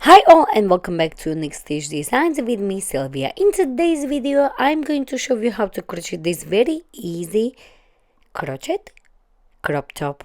Hi all and welcome back to Next Stage Designs with me Sylvia. In today's video I'm going to show you how to crochet this very easy crochet crop top.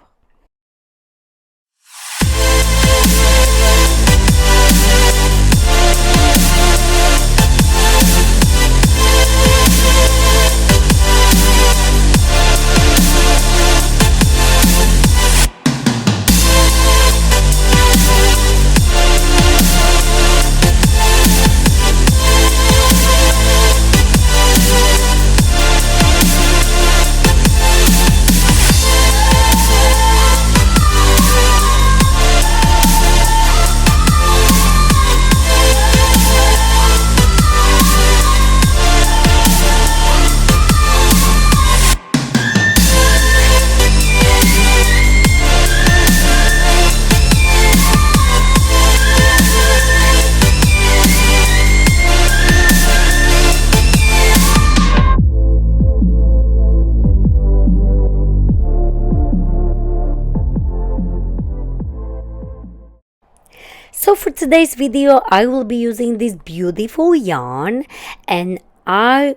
So for today's video I will be using this beautiful yarn and I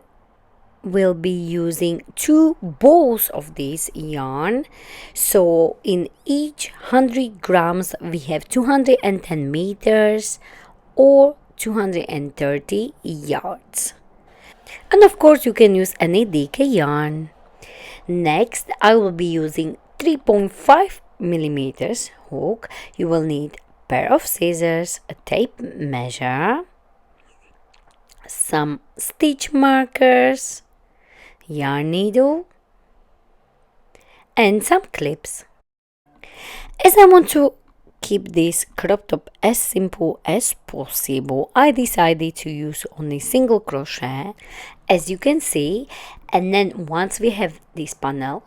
will be using 2 balls of this yarn. So in each 100 grams we have 210 meters or 230 yards. And of course you can use any DK yarn. Next I will be using 3.5 millimeters hook. You will need pair of scissors, a tape measure, some stitch markers, yarn needle, and some clips. As I want to keep this crop top as simple as possible, I decided to use only single crochet, as you can see, and then once we have this panel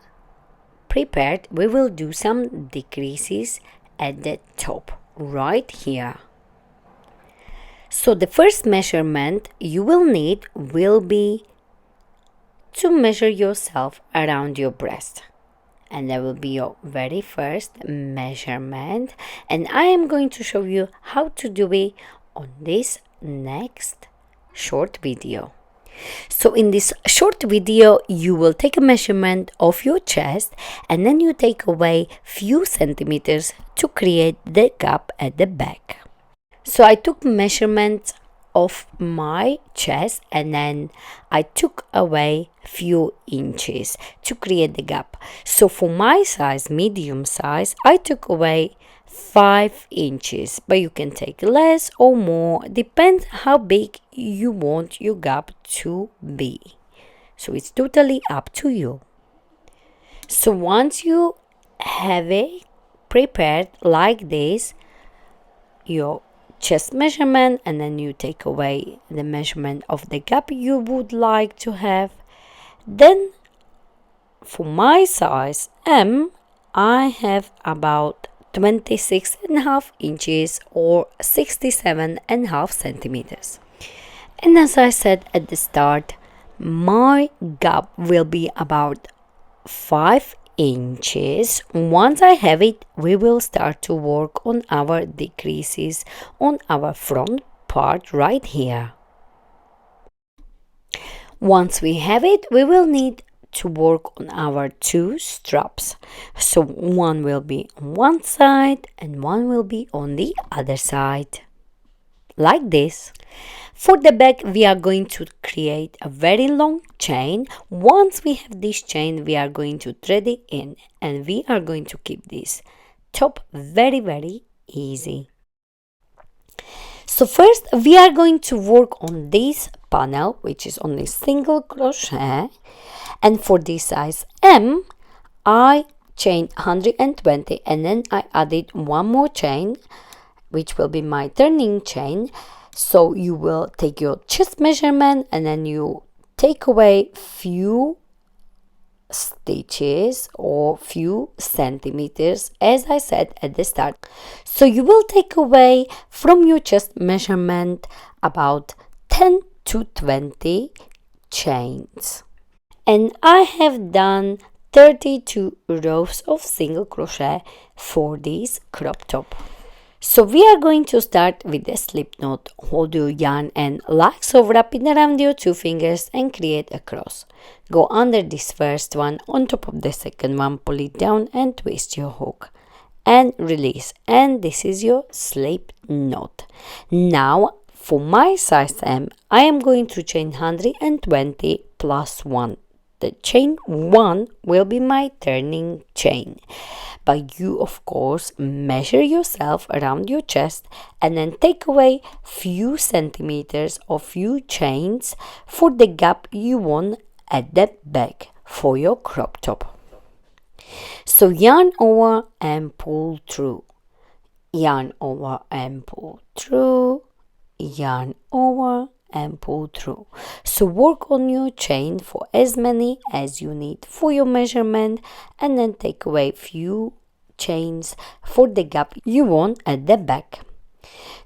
prepared, we will do some decreases at the top right here. So the first measurement you will need will be to measure yourself around your breast, and that will be your very first measurement, and I am going to show you how to do it on this next short video. So in this short video you will take a measurement of your chest and then you take away few centimeters to create the gap at the back. So I took measurements of my chest and then I took away few inches to create the gap. So for my size, medium size, I took away 5 inches, but you can take less or more, depends how big you want your gap to be. So it's totally up to you. So once you have it prepared like this, your chest measurement, and then you take away the measurement of the gap you would like to have, then for my size M, I have about 26.5 inches or 67.5 centimeters. And as I said at the start, my gap will be about 5 inches. Once I have it, we will start to work on our decreases on our front part right here. Once we have it, we will need to work on our 2 straps. So one will be on one side and one will be on the other side, like this. For the back we are going to create a very long chain. Once we have this chain we are going to thread it in and we are going to keep this top very easy. So first we are going to work on this panel, which is only single crochet, and for this size M I chained 120 and then I added one more chain which will be my turning chain. So you will take your chest measurement and then you take away few stitches or few centimeters, as I said at the start. So you will take away from your chest measurement about 10 to 20 chains. And I have done 32 rows of single crochet for this crop top. So we are going to start with the slip knot. Hold your yarn and like so, wrap it around your two fingers and create a cross. Go under this first one, on top of the second one, pull it down and twist your hook and release, and this is your slip knot. Now for my size M, I am going to chain 120 plus 1. The chain 1 will be my turning chain, but you of course measure yourself around your chest and then take away few centimeters or few chains for the gap you want at the back for your crop top. So yarn over and pull through, yarn over and pull through, yarn over and pull through. So work on your chain for as many as you need for your measurement, and then take away few chains for the gap you want at the back.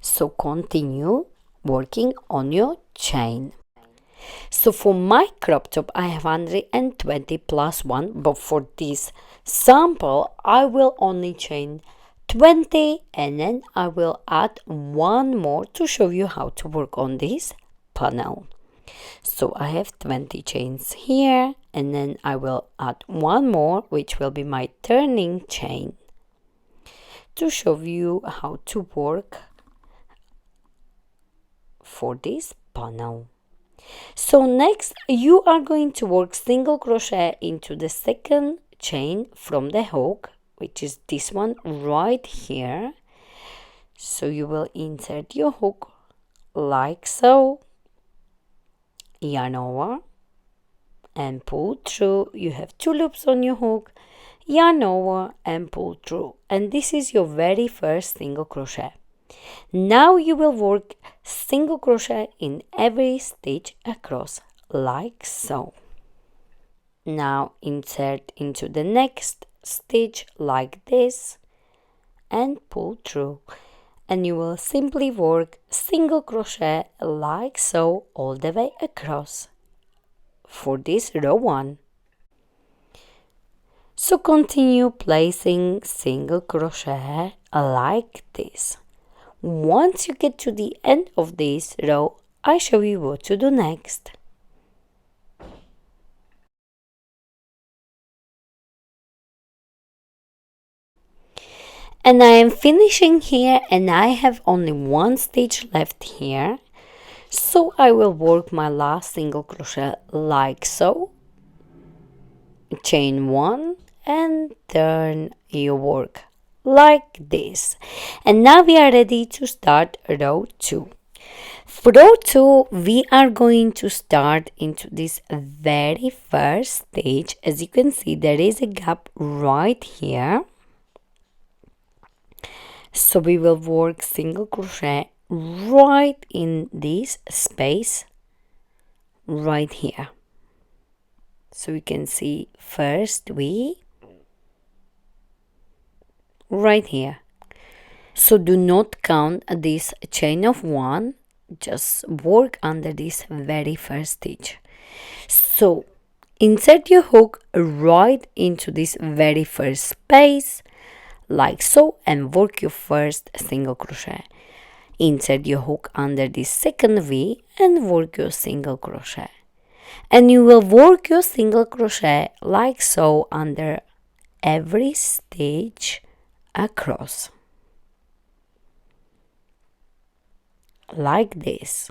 So continue working on your chain. So for my crop top, I have 120 plus 1, but for this sample, I will only chain 20 and then I will add one more to show you how to work on this panel. So I have 20 chains here and then I will add one more, which will be my turning chain, to show you how to work for this panel. So next you are going to work single crochet into the second chain from the hook, which is this one right here. So you will insert your hook like so, yarn over and pull through. You have 2 loops on your hook, yarn over and pull through, and this is your very first single crochet. Now you will work single crochet in every stitch across like so. Now insert into the next stitch like this and pull through, and you will simply work single crochet like so all the way across for this row 1. So continue placing single crochet like this. Once you get to the end of this row, I show you what to do next. And I am finishing here and I have only one stitch left here. So I will work my last single crochet like so. Chain 1 and turn your work like this. And now we are ready to start row 2. For row 2, we are going to start into this very first stitch. As you can see, there is a gap right here. So we will work single crochet right in this space right here. So you can see first we right here. So do not count this chain of 1, just work under this very first stitch. So insert your hook right into this very first space like so and work your first single crochet. Insert your hook under this second V and work your single crochet. And you will work your single crochet like so under every stitch across. Like this.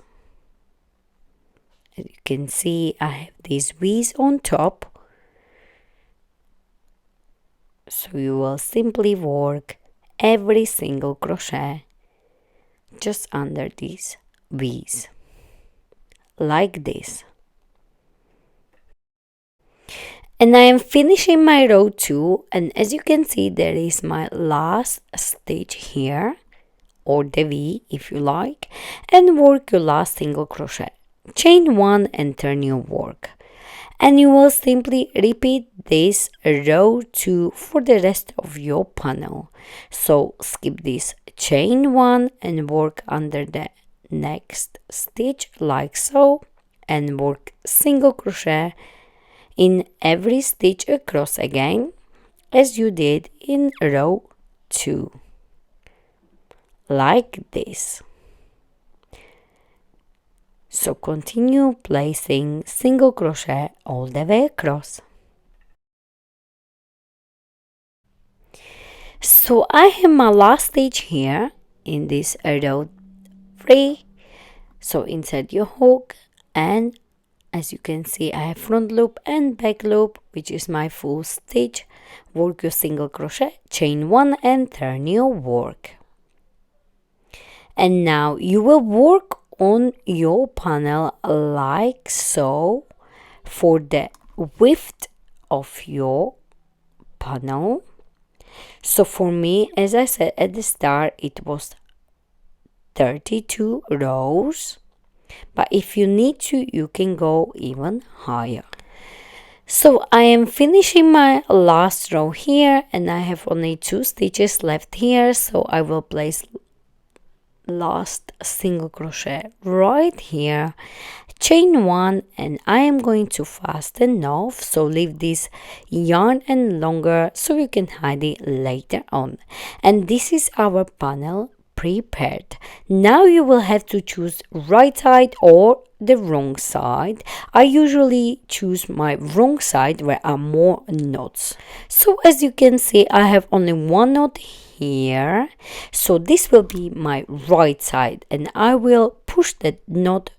As you can see, I have these V's on top. So you will simply work every single crochet just under these V's. Like this. And I am finishing my row 2, and as you can see, there is my last stitch here, or the V if you like, and work your last single crochet. Chain 1 and turn your work. And you will simply repeat this row 2 for the rest of your panel. So skip this chain 1 and work under the next stitch like so, and work single crochet in every stitch across again as you did in row 2. like this. So continue placing single crochet all the way across. So I have my last stitch here in this row 3. So insert your hook, and as you can see, I have front loop and back loop, which is my full stitch. Work your single crochet, chain 1 and turn your work. And now you will work on your panel like so for the width of your panel. So for me, as I said at the start, it was 32 rows, but if you need to, you can go even higher. So I am finishing my last row here, and I have only 2 stitches left here, so I will place last single crochet right here, chain 1, and I am going to fasten off. So leave this yarn and longer so you can hide it later on. And this is our panel prepared. Now you will have to choose right side or the wrong side. I usually choose my wrong side where are more knots. So as you can see, I have only 1 knot here, so this will be my right side, and I will push that knot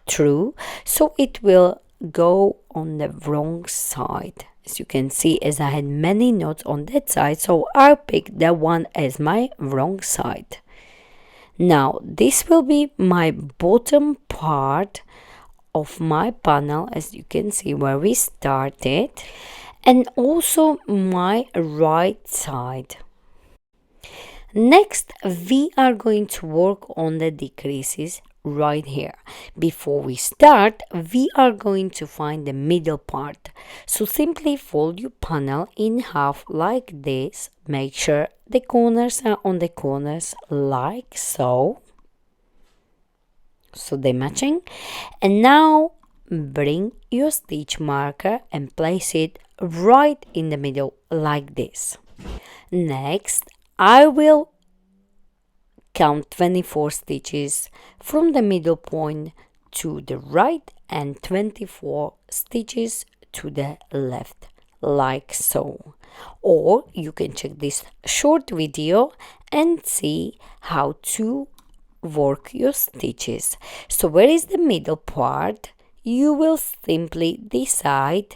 through so it will go on the wrong side. As you can see, as I had many knots on that side, so I picked that one as my wrong side. Now this will be my bottom part of my panel, as you can see where we started, and also my right side. Next, we are going to work on the decreases right here. Before we start, we are going to find the middle part. So simply fold your panel in half like this. Make sure the corners are on the corners like so. So they're matching. And now bring your stitch marker and place it right in the middle like this. Next, I will count 24 stitches from the middle point to the right and 24 stitches to the left, like so. Or you can check this short video and see how to work your stitches. So where is the middle part? You will simply decide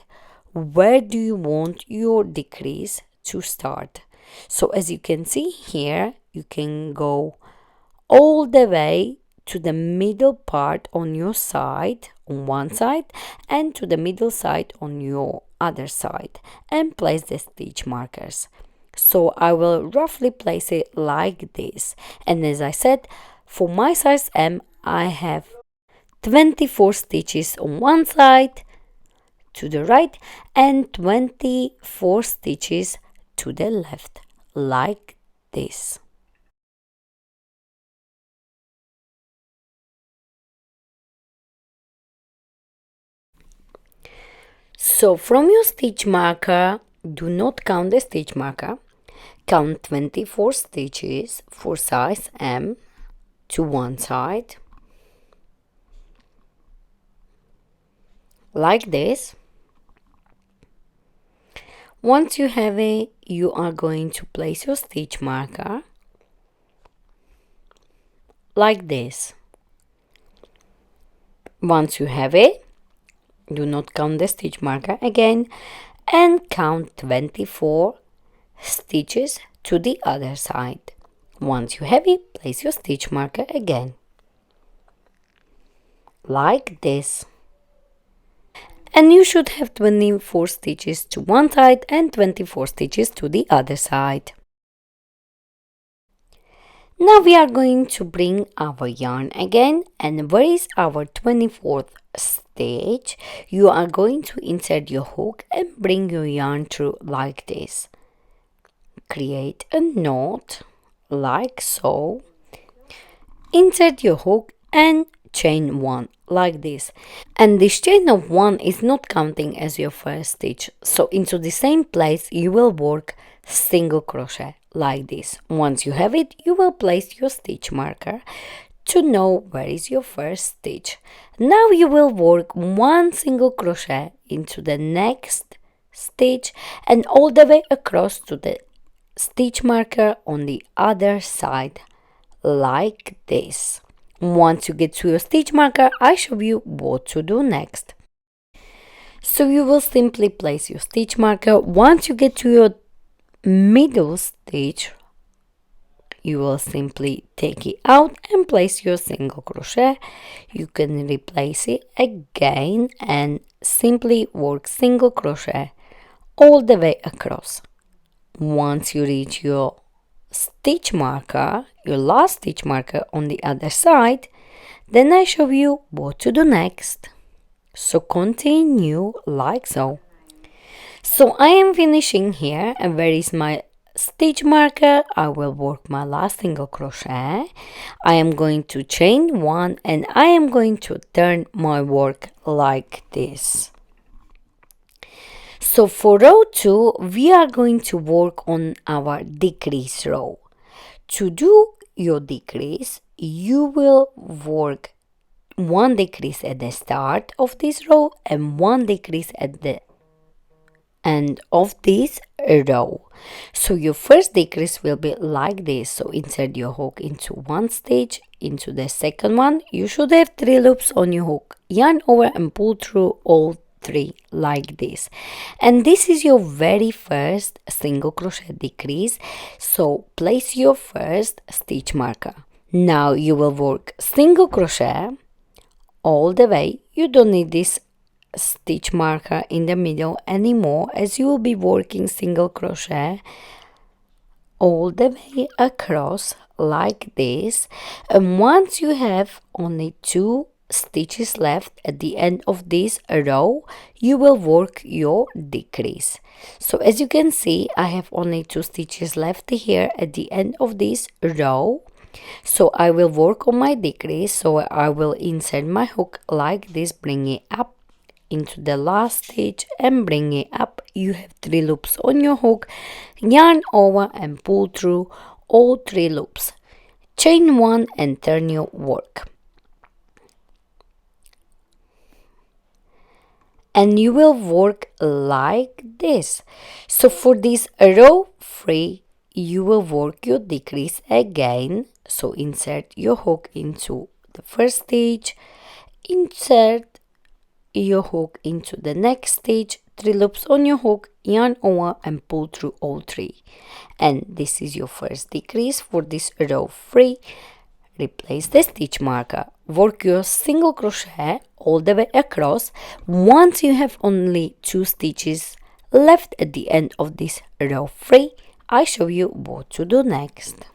where do you want your decrease to start. So as you can see here, you can go all the way to the middle part on your side, on one side, and to the middle side on your other side, and place the stitch markers. So I will roughly place it like this. And as I said, for my size M, I have 24 stitches on one side to the right and 24 stitches to the left, like this. So from your stitch marker, do not count the stitch marker, count 24 stitches for size M to one side, like this. Once you have it, you are going to place your stitch marker like this. Once you have it, do not count the stitch marker again and count 24 stitches to the other side. Once you have it, place your stitch marker again, like this. And you should have 24 stitches to one side and 24 stitches to the other side. Now we are going to bring our yarn again, and where is our 24th stitch? You are going to insert your hook and bring your yarn through like this. Create a knot like so. Insert your hook and chain 1 like this, and this chain of 1 is not counting as your first stitch, so into the same place you will work single crochet like this. Once you have it, you will place your stitch marker to know where is your first stitch. Now you will work one single crochet into the next stitch and all the way across to the stitch marker on the other side, like this. Once you get to your stitch marker, I show you what to do next. So you will simply place your stitch marker. Once you get to your middle stitch, you will simply take it out and place your single crochet. You can replace it again and simply work single crochet all the way across. Once you reach your stitch marker, your last stitch marker on the other side, then I show you what to do next. So continue like so. So I am finishing here, and where is my stitch marker? I will work my last single crochet. I am going to chain one and I am going to turn my work like this. So for row 2, we are going to work on our decrease row. To do your decrease, you will work one decrease at the start of this row and one decrease at the end of this row. So your first decrease will be like this. So insert your hook into one stitch, into the second one. You should have 3 loops on your hook. Yarn over and pull through all 3 like this. And this is your very first single crochet decrease. So place your first stitch marker. Now you will work single crochet all the way. You don't need this stitch marker in the middle anymore, as you will be working single crochet all the way across like this. And once you have only 2 stitches left at the end of this row, you will work your decrease. So as you can see, I have only 2 stitches left here at the end of this row. So I will work on my decrease. So I will insert my hook like this, bring it up into the last stitch and bring it up. You have 3 loops on your hook. Yarn over and pull through all 3 loops. Chain 1 and turn your work. And you will work like this. So for this row 3, you will work your decrease again. So insert your hook into the first stitch, insert your hook into the next stitch, 3 loops on your hook, yarn over and pull through all 3. And this is your first decrease for this row 3. Replace the stitch marker, work your single crochet all the way across. Once you have only 2 stitches left at the end of this row 3, I show you what to do next.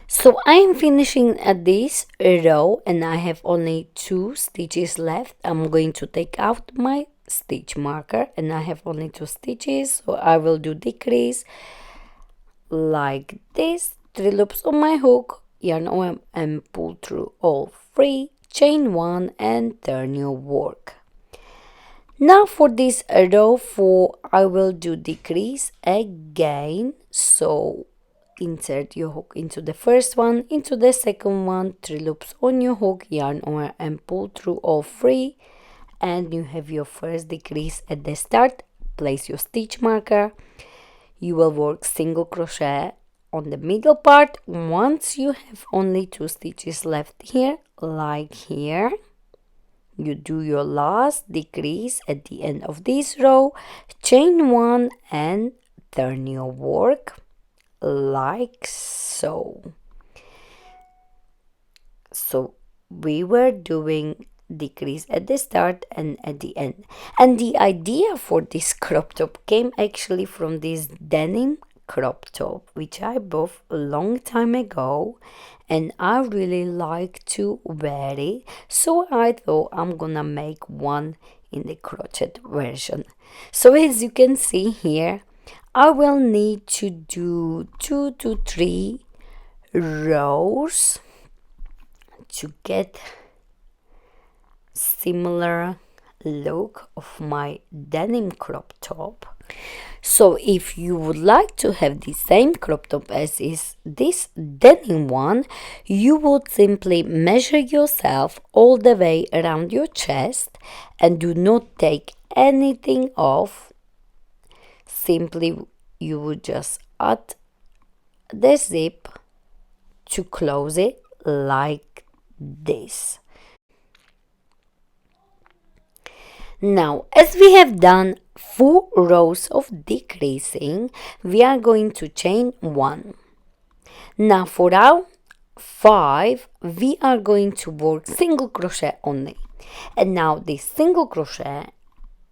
So I am finishing at this row and I have only 2 stitches left. I'm going to take out my stitch marker and I have only 2 stitches, so I will do decrease like this, 3 loops on my hook, yarn over and pull through all 3, chain 1 and turn your work. Now for this row 4, I will do decrease again. So insert your hook into the first one, into the second one, 3 loops on your hook, yarn over and pull through all 3, and you have your first decrease at the start. Place your stitch marker. You will work single crochet on the middle part. Once you have only 2 stitches left here, like here, you do your last decrease at the end of this row, chain 1 and turn your work like so. So we were doing decrease at the start and at the end, and the idea for this crop top came actually from this denim crop top which I bought a long time ago, and I really like to wear it, so I thought I'm gonna make one in the crochet version. So as you can see here, I will need to do 2 to 3 rows to get similar look of my denim crop top. So if you would like to have the same crop top as is this denim one, you would simply measure yourself all the way around your chest and do not take anything off. Simply you would just add the zip to close it like this. Now, as we have done 4 rows of decreasing, we are going to chain 1. Now for our 5, we are going to work single crochet only. And now this single crochet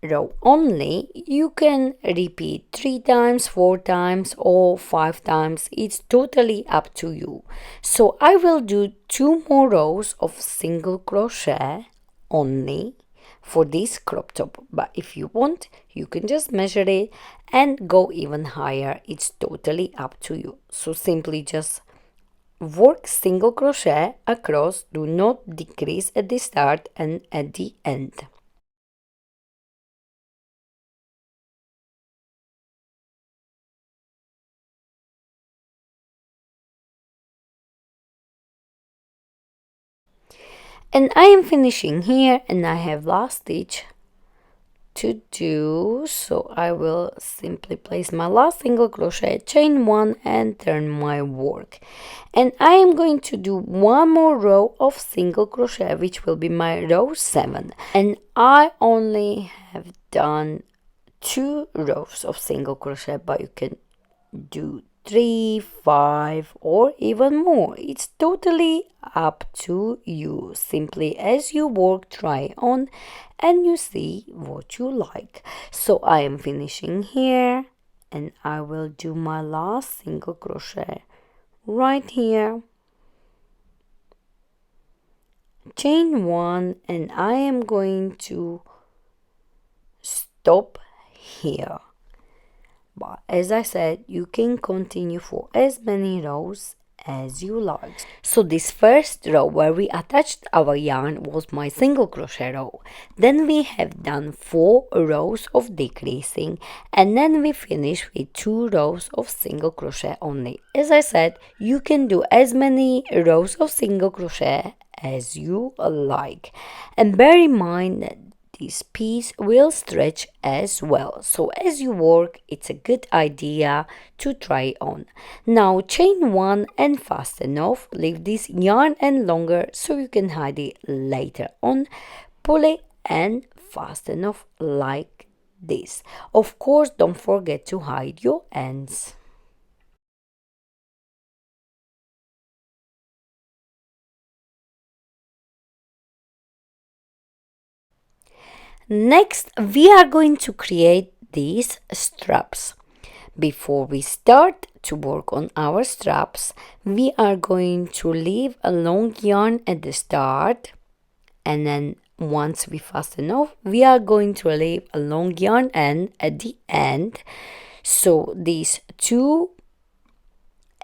row only, you can repeat 3 times, 4 times or 5 times. It's totally up to you. So I will do 2 more rows of single crochet only for this crop top, but if you want, you can just measure it and go even higher. It's totally up to you. So simply just work single crochet across, do not decrease at the start and at the end. And I am finishing here and I have last stitch to do, so I will simply place my last single crochet, chain 1 and turn my work. And I am going to do 1 more row of single crochet, which will be my row 7. And I only have done 2 rows of single crochet, but you can do 3, 5 or even more. It's totally up to you. Simply as you work, try on and you see what you like. So I am finishing here and I will do my last single crochet right here, chain 1, and I am going to stop here. But as I said, you can continue for as many rows as you like. So this first row where we attached our yarn was my single crochet row. Then we have done 4 rows of decreasing and then we finish with 2 rows of single crochet only. As I said, you can do as many rows of single crochet as you like. And bear in mind that this piece will stretch as well, so as you work it's a good idea to try on. Now chain 1 and fasten off, leave this yarn end longer so you can hide it later on, pull it and fasten off like this. Of course, don't forget to hide your ends. Next, we are going to create these straps. Before we start to work on our straps, we are going to leave a long yarn at the start, and then once we fasten off, we are going to leave a long yarn end at the end. So these 2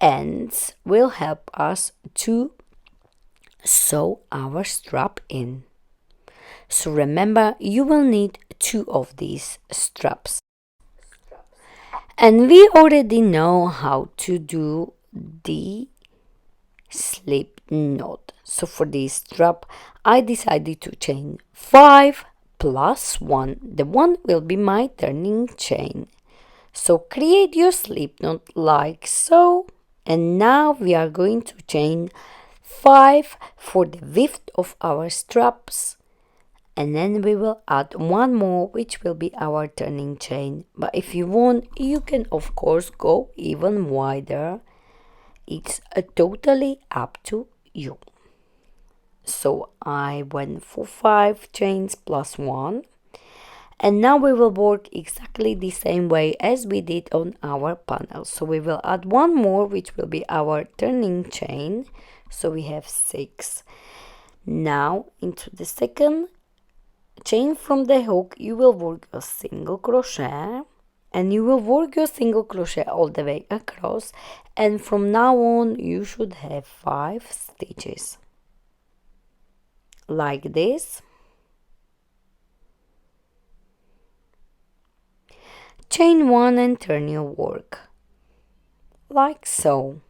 ends will help us to sew our strap in. So remember, you will need 2 of these straps. And we already know how to do the slip knot. So for this strap, I decided to chain 5 plus 1. The 1 will be my turning chain. So create your slip knot like so. And now we are going to chain 5 for the width of our straps, and then we will add 1 more, which will be our turning chain. But if you want, you can of course go even wider. It's totally up to you. So I went for 5 chains plus 1, and now we will work exactly the same way as we did on our panel. So we will add 1 more, which will be our turning chain. So we have 6. Now into the second chain from the hook, you will work a single crochet, and you will work your single crochet all the way across, and from now on you should have 5 stitches like this. Chain 1 and turn your work like so.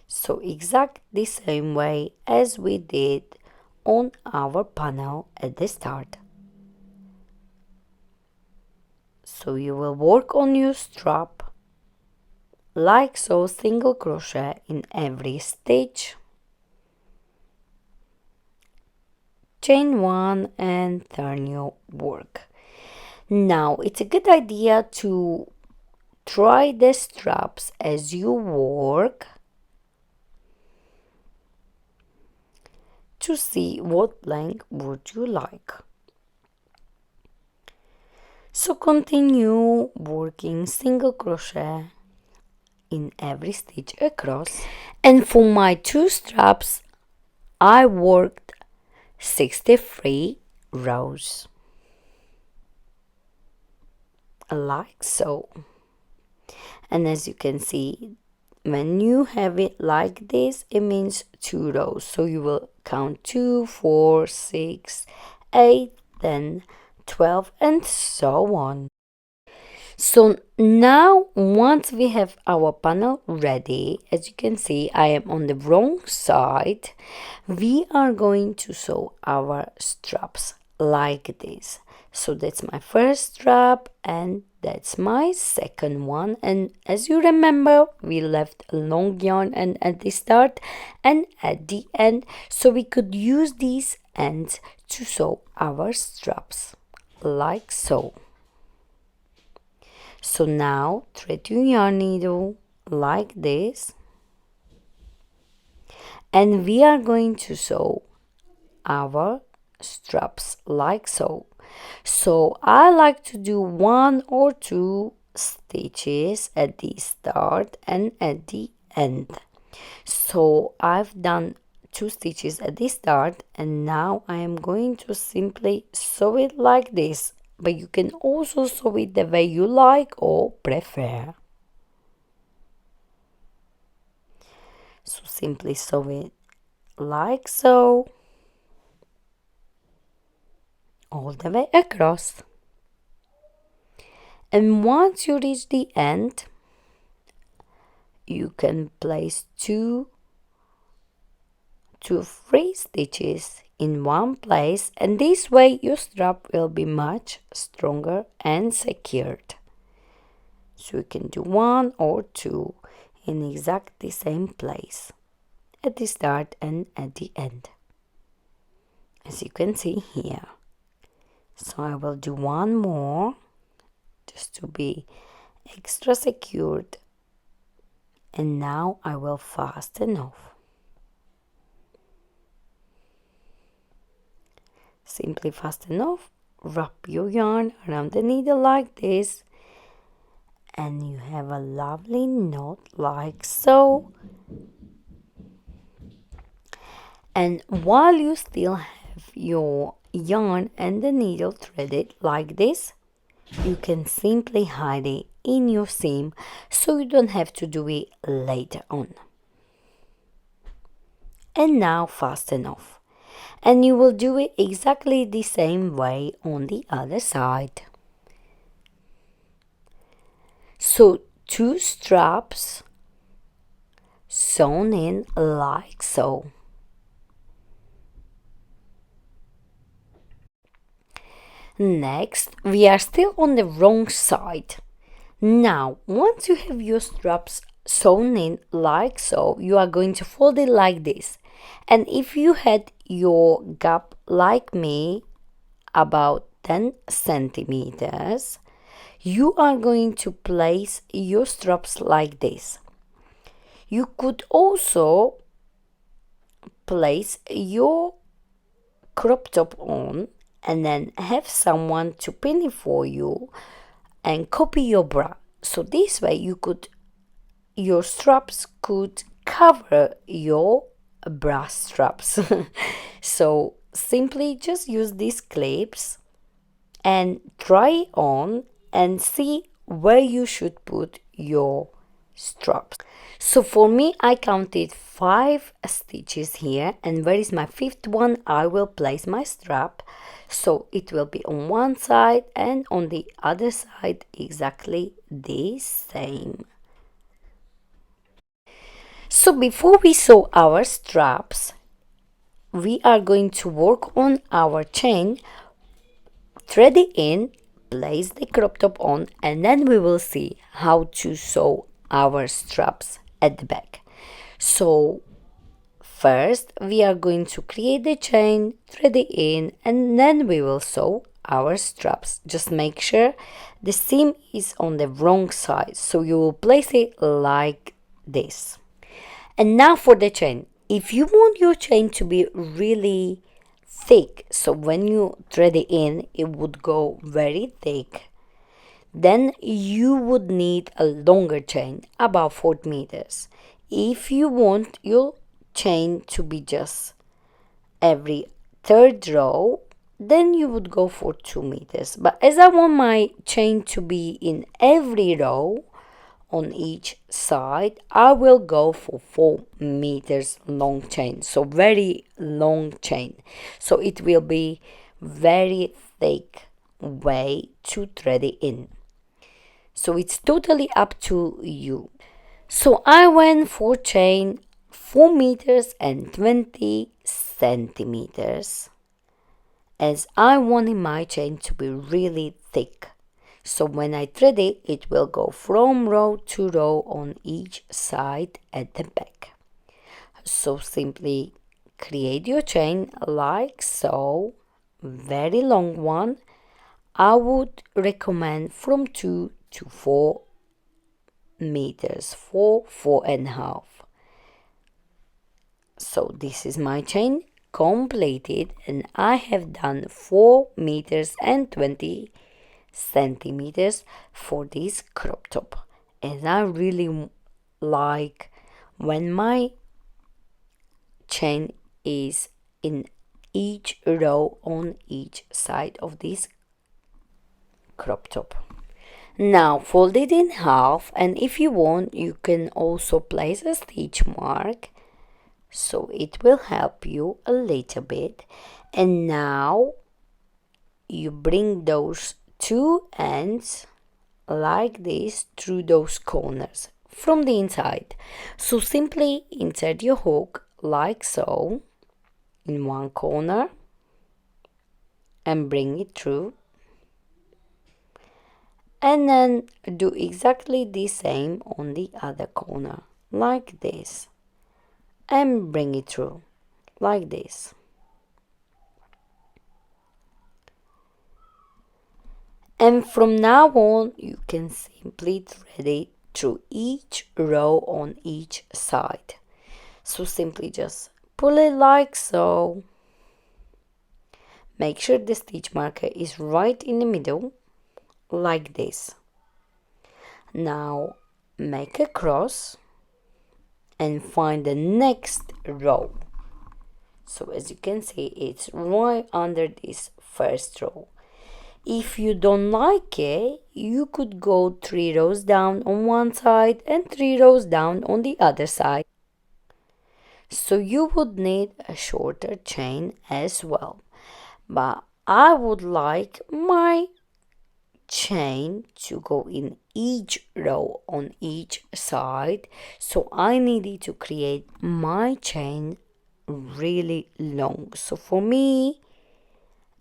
So exact the same way as we did on our panel at the start. So you will work on your strap like so, single crochet in every stitch, chain 1 and turn your work. Now it's a good idea to try the straps as you work to see what length would you like. So continue working single crochet in every stitch across, and for my 2 straps I worked 63 rows like so. And as you can see, when you have it like this, it means 2 rows, so you will count 2, 4, 6, 8, 10, 12 and so on. So now once we have our panel ready, as you can see I am on the wrong side, we are going to sew our straps like this. So that's my first strap and that's my second one, and as you remember we left a long yarn and at the start and at the end, so we could use these ends to sew our straps like so. So now thread your yarn needle like this, and we are going to sew our straps like so. So I like to do 1 or 2 stitches at the start and at the end. So I've done 2 stitches at the start, and now I am going to simply sew it like this, but you can also sew it the way you like or prefer. So simply sew it like so all the way across, and once you reach the end you can place 2 to 3 stitches in one place, and this way your strap will be much stronger and secured. So you can do 1 or 2 in exactly the same place at the start and at the end, as you can see here. So I will do 1 more just to be extra secured, and now I will fasten off. Simply fasten off, wrap your yarn around the needle like this, and you have a lovely knot like so. And while you still have your yarn and the needle threaded like this, you can simply hide it in your seam so you don't have to do it later on. And now fasten off, and you will do it exactly the same way on the other side. So 2 straps sewn in like so. Next, we are still on the wrong side. Now, once you have your straps sewn in like so, you are going to fold it like this. And if you had your gap like me, about 10 centimeters, you are going to place your straps like this. You could also place your crop top on and then have someone to pin it for you and copy your bra. So this way your straps could cover your bra straps. So simply just use these clips and try on and see where you should put your straps. So for me, I counted 5 stitches here, and where is my fifth one? I will place my strap, so it will be on one side and on the other side exactly the same. So before we sew our straps, we are going to work on our chain, thread it in, place the crop top on, and then we will see how to sew our straps at the back. So first we are going to create the chain, thread it in, and then we will sew our straps. Just make sure the seam is on the wrong side, so you will place it like this. And now for the chain. If you want your chain to be really thick, so when you thread it in, it would go very thick, then you would need a longer chain, about 4 meters. If you want your chain to be just every third row, then you would go for 2 meters. But as I want my chain to be in every row on each side, I will go for 4 meters long chain, so very long chain, so it will be very thick way to thread it in. So it's totally up to you. So I went for chain 4 meters and 20 centimeters, as I wanted my chain to be really thick. So when I thread it, it will go from row to row on each side at the back. So simply create your chain like so, very long one. I would recommend from 2 to 4 meters, 4.5. So this is my chain completed, and I have done 4 meters and 20 centimeters for this crop top. And I really like when my chain is in each row on each side of this crop top. Now fold it in half, and if you want, you can also place a stitch mark, so it will help you a little bit. And now you bring those two ends like this through those corners from the inside. So simply insert your hook like so in one corner and bring it through, and then do exactly the same on the other corner like this and bring it through like this. And from now on, you can simply thread it through each row on each side. So simply just pull it like so. Make sure the stitch marker is right in the middle, like this. Now make a cross and find the next row. So as you can see, it's right under this first row. If you don't like it, you could go 3 rows down on one side and 3 rows down on the other side. So you would need a shorter chain as well. But I would like my chain to go in each row on each side, so I needed to create my chain really long. So for me,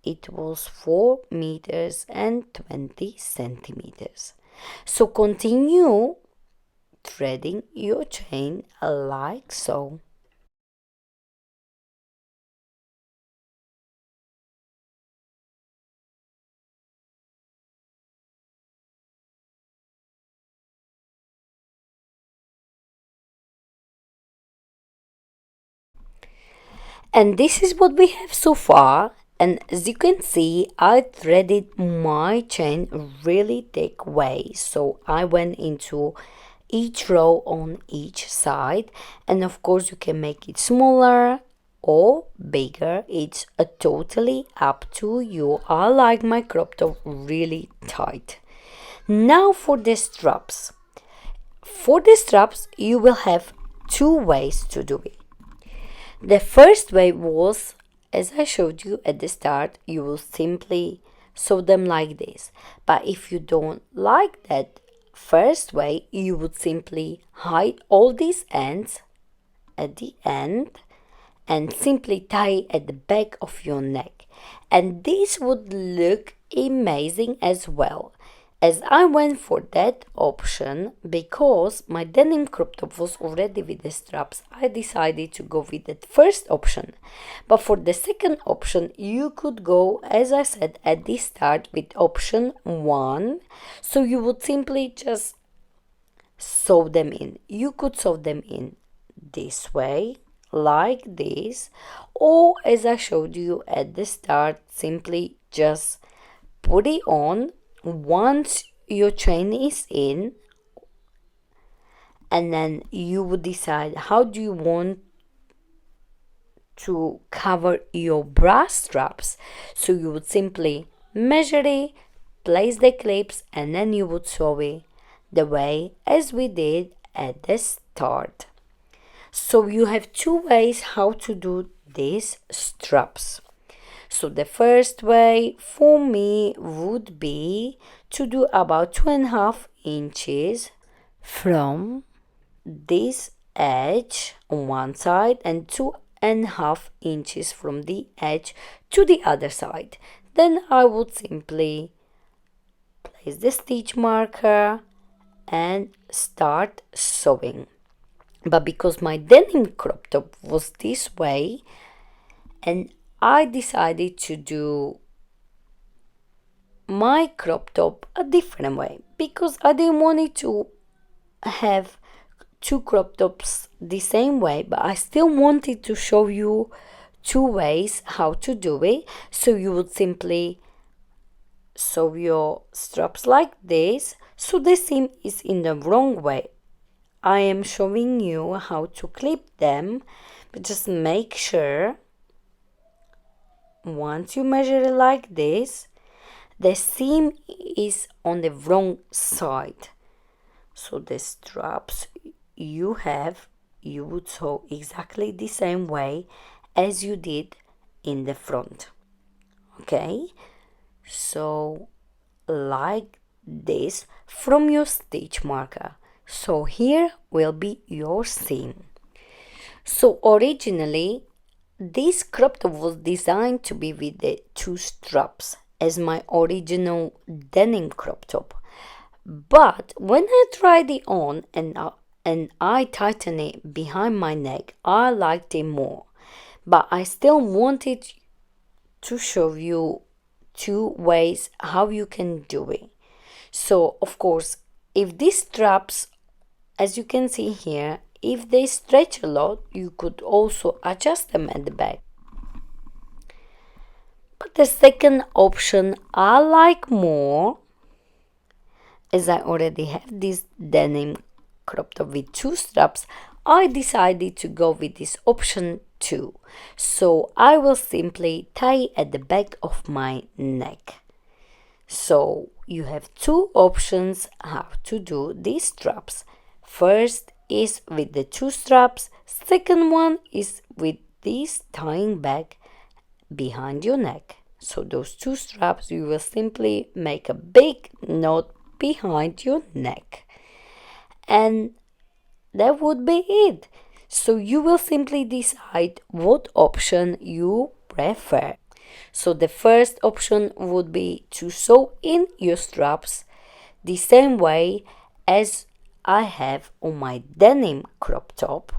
it was 4 meters and 20 centimeters. So continue threading your chain like so. And this is what we have so far. And as you can see, I threaded my chain really thick way. So I went into each row on each side. And of course, you can make it smaller or bigger. It's totally up to you. I like my crop top really tight. Now for the straps. for the straps, you will have two ways to do it. The first way was, as I showed you at the start, you will simply sew them like this. But if you don't like that first way, you would simply hide all these ends at the end and simply tie at the back of your neck. And this would look amazing as well. As I went for that option because my denim crop top was already with the straps, I decided to go with that first option. But for the second option, you could go, as I said at the start, with option 1. So you would simply just sew them in. You could sew them in this way, like this, or as I showed you at the start, simply just put it on once your chain is in, and then you would decide how do you want to cover your bra straps. So you would simply measure it, place the clips, and then you would sew it the way as we did at the start. So you have two ways how to do these straps. So the first way for me would be to do about 2.5 inches from this edge on one side and 2.5 inches from the edge to the other side. Then I would simply place the stitch marker and start sewing. But because my denim crop top was this way, and I decided to do my crop top a different way because I didn't want it to have two crop tops the same way, but I still wanted to show you two ways how to do it. So you would simply sew your straps like this. So the seam is in the wrong way. I am showing you how to clip them, but just make sure once you measure it like this, the seam is on the wrong side. So the straps you have, you would sew exactly the same way as you did in the front. Okay, so like this from your stitch marker. So here will be your seam. So originally this crop top was designed to be with the two straps as my original denim crop top. But when I tried it on and I tightened it behind my neck, I liked it more. But I still wanted to show you two ways how you can do it. So of course, if these straps, as you can see here, if they stretch a lot, you could also adjust them at the back. But the second option I like more, as I already have this denim crop top with two straps, I decided to go with this option 2. So I will simply tie at the back of my neck. So you have two options how to do these straps. First is with the two straps, second one is with this tying back behind your neck. So those two straps, you will simply make a big knot behind your neck, and that would be it. So you will simply decide what option you prefer. So the first option would be to sew in your straps the same way as I have on my denim crop top.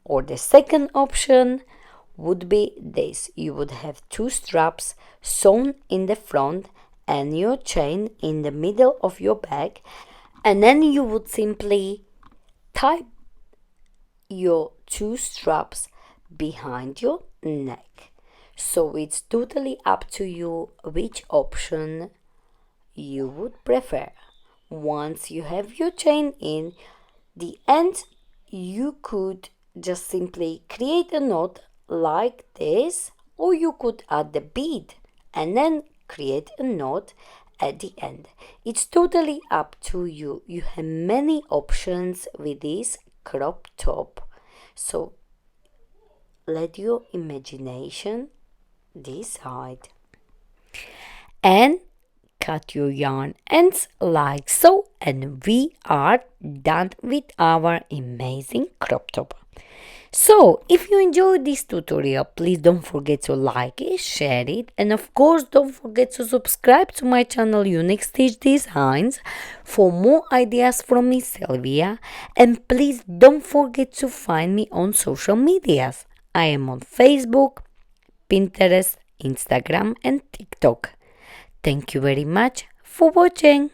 Or the second option would be this. You would have two straps sewn in the front and your chain in the middle of your bag, and then you would simply tie your two straps behind your neck. So it's totally up to you which option you would prefer. Once you have your chain in the end, you could just simply create a knot like this, or you could add the bead and then create a knot at the end. It's totally up to you. You have many options with this crop top. So let your imagination decide. And cut your yarn ends like so, and we are done with our amazing crop top. So, if you enjoyed this tutorial, please don't forget to like it, share it, and of course, don't forget to subscribe to my channel Unique Stitch Designs for more ideas from me, Sylvia. And please don't forget to find me on social medias. I am on Facebook, Pinterest, Instagram, and TikTok. Thank you very much for watching.